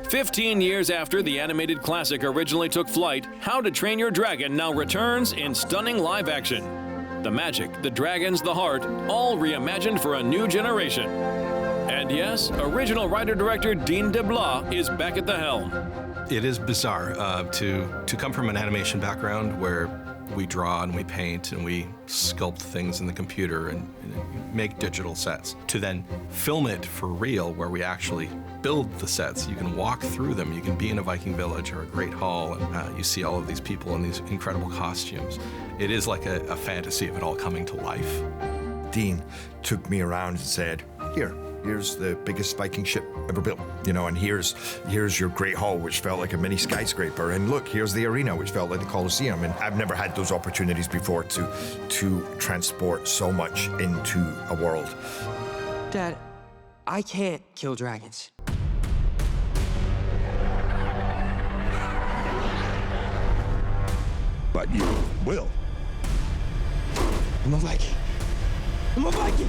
15 years after the animated classic originally took flight, How to Train Your Dragon now returns in stunning live action. The magic, the dragons, the heart, all reimagined for a new generation. And yes, original writer-director Dean DeBlois is back at the helm. It is bizarre to come from an animation background where we draw and we paint and we sculpt things in the computer and make digital sets, to then film it for real where we actually build the sets. You can walk through them. You can be in a Viking village or a great hall and you see all of these people in these incredible costumes. It is like a fantasy of it all coming to life. Dean took me around and said, here's the biggest Viking ship ever built, you know, and here's your great hall, which felt like a mini skyscraper, and look, here's the arena, which felt like the Colosseum. And I've never had those opportunities before to transport so much into a world. Dad, I can't kill dragons. But you will. I'm a Viking. I'm a Viking!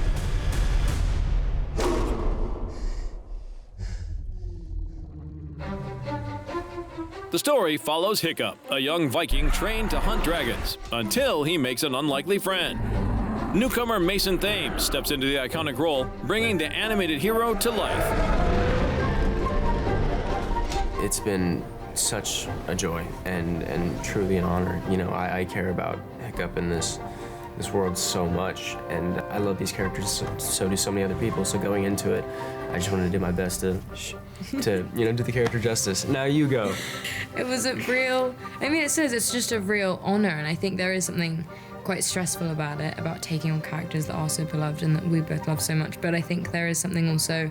The story follows Hiccup, a young Viking trained to hunt dragons, until he makes an unlikely friend. Newcomer Mason Thames steps into the iconic role, bringing the animated hero to life. It's been such a joy and truly an honor. You know, I care about Hiccup in this world so much, and I love these characters, so do so many other people. So going into it, I just wanted to do my best to you know, do the character justice. Now you go. It was a real, I mean, it says it's just a real honor, and I think there is something quite stressful about it, about taking on characters that are so beloved and that we both love so much. But I think there is something also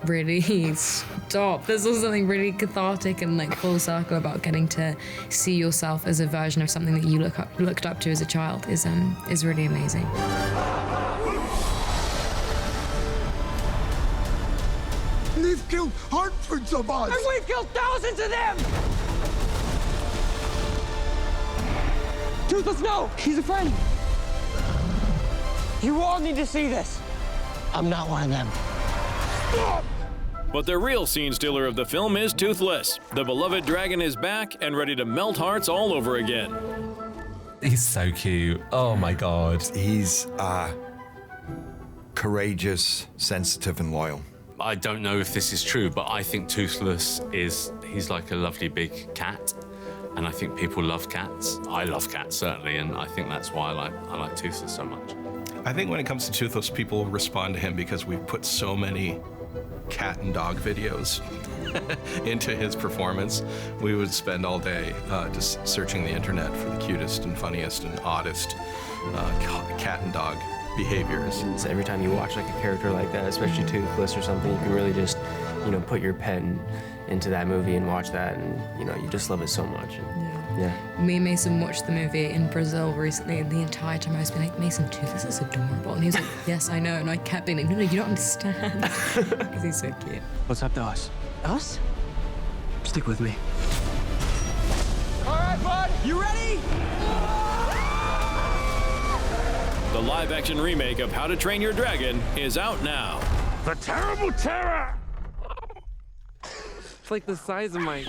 really there's also something really cathartic and like full circle about getting to see yourself as a version of something that you looked up to as a child is really amazing. They've killed hundreds of us! And we've killed thousands of them! Toothless, no! He's a friend! You all need to see this. I'm not one of them. But the real scene stealer of the film is Toothless. The beloved dragon is back and ready to melt hearts all over again. He's so cute. Oh my God. He's courageous, sensitive, and loyal. I don't know if this is true, but I think Toothless he's like a lovely big cat. And I think people love cats. I love cats, certainly, and I think that's why I like Toothless so much. I think when it comes to Toothless, people respond to him because we've put so many cat and dog videos into his performance. We would spend all day just searching the internet for the cutest and funniest and oddest cat and dog behaviors. So every time you watch like a character like that, especially Toothless or something, you can really just, you know, put your pen into that movie and watch that, and you know, you just love it so much. And, yeah. Me and Mason watched the movie in Brazil recently, and the entire time I was being like, Mason, Toothless is adorable. And he was like, yes, I know. And I kept being like, no, you don't understand. Because he's so cute. What's up to us? Us? Stick with me. All right, bud, you ready? The live-action remake of How to Train Your Dragon is out now. The Terrible Terror! It's like the size of my